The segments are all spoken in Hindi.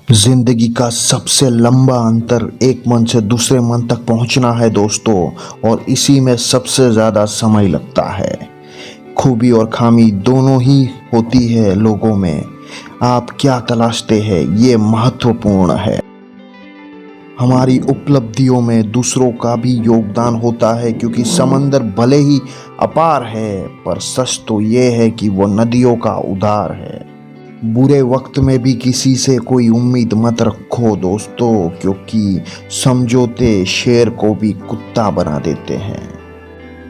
जिंदगी का सबसे लंबा अंतर एक मन से दूसरे मन तक पहुंचना है दोस्तों। और इसी में सबसे ज़्यादा समय लगता है। खूबी और खामी दोनों ही होती है लोगों में। आप क्या तलाशते हैं ये महत्वपूर्ण है। हमारी उपलब्धियों में दूसरों का भी योगदान होता है, क्योंकि समंदर भले ही अपार है पर सच तो ये है कि वो नदियों का उद्धार है। बुरे वक्त में भी किसी से कोई उम्मीद मत रखो दोस्तों, क्योंकि समझौते शेर को भी कुत्ता बना देते हैं।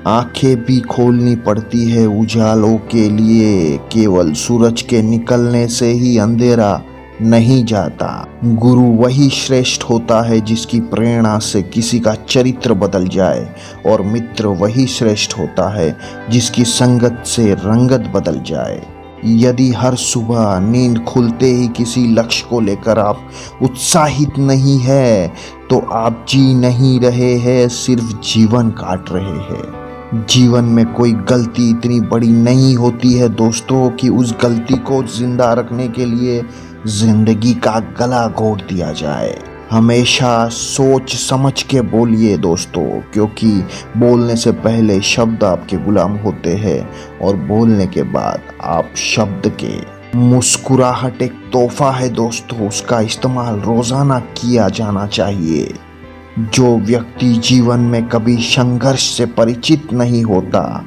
आंखें भी खोलनी पड़ती है उजालों के लिए, केवल सूरज के निकलने से ही अंधेरा नहीं जाता। गुरु वही श्रेष्ठ होता है जिसकी प्रेरणा से किसी का चरित्र बदल जाए, और मित्र वही श्रेष्ठ होता है जिसकी संगत से रंगत बदल जाए। यदि हर सुबह नींद खुलते ही किसी लक्ष्य को लेकर आप उत्साहित नहीं है, तो आप जी नहीं रहे हैं, सिर्फ जीवन काट रहे हैं। जीवन में कोई गलती इतनी बड़ी नहीं होती है दोस्तों कि उस गलती को जिंदा रखने के लिए जिंदगी का गला घोट दिया जाए। हमेशा सोच समझ के बोलिए दोस्तों, क्योंकि बोलने से पहले शब्द आपके गुलाम होते हैं और बोलने के बाद आप शब्द के। मुस्कुराहट एक तोहफा है दोस्तों, उसका इस्तेमाल रोजाना किया जाना चाहिए। जो व्यक्ति जीवन में कभी संघर्ष से परिचित नहीं होता,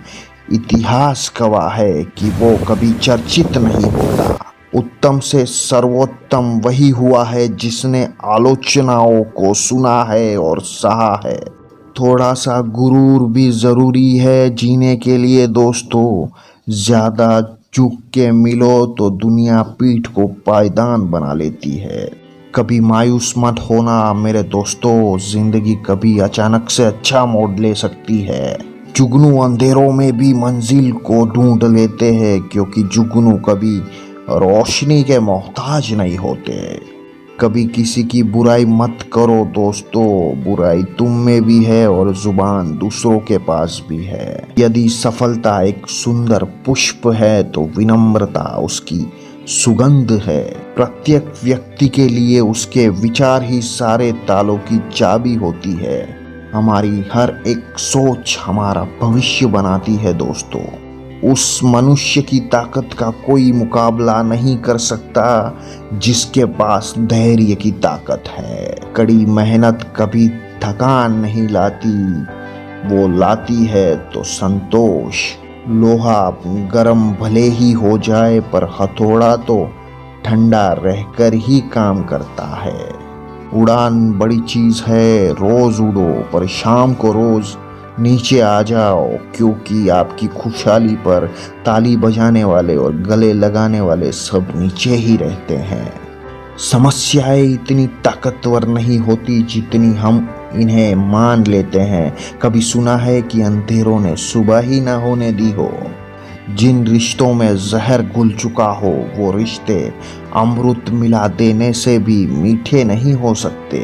इतिहास गवाह है कि वो कभी चर्चित नहीं होता। उत्तम से सर्वोत्तम वही हुआ है जिसने आलोचनाओं को सुना है और सहा है। थोड़ा सा गुरूर भी ज़रूरी है जीने के लिए दोस्तों। ज़्यादा झुक के मिलो तो दुनिया पीठ को पायदान बना लेती है। कभी मायूस मत होना मेरे दोस्तों, जिंदगी कभी अचानक से अच्छा मोड़ ले सकती है। जुगनू अंधेरों में भी मंजिल को ढूंढ लेते हैं, क्योंकि जुगनू कभी रोशनी के मोहताज नहीं होते। कभी किसी की बुराई मत करो दोस्तों, बुराई तुम में भी है और जुबान दूसरों के पास भी है। यदि सफलता एक सुंदर पुष्प है तो विनम्रता उसकी सुगंध है। प्रत्येक व्यक्ति के लिए उसके विचार ही सारे तालों की चाबी होती है। हमारी हर एक सोच हमारा भविष्य बनाती है दोस्तों। उस मनुष्य की ताकत का कोई मुकाबला नहीं कर सकता जिसके पास धैर्य की ताकत है। कड़ी मेहनत कभी थकान नहीं लाती, वो लाती है तो संतोष। लोहा गरम भले ही हो जाए, पर हथौड़ा तो ठंडा रहकर ही काम करता है। उड़ान बड़ी चीज है, रोज उड़ो पर शाम को रोज नीचे आ जाओ, क्योंकि आपकी खुशहाली पर ताली बजाने वाले और गले लगाने वाले सब नीचे ही रहते हैं। समस्याएं इतनी ताकतवर नहीं होती जितनी हम इन्हें मान लेते हैं। कभी सुना है कि अंधेरों ने सुबह ही ना होने दी हो। जिन रिश्तों में जहर घुल चुका हो, वो रिश्ते अमृत मिला देने से भी मीठे नहीं हो सकते।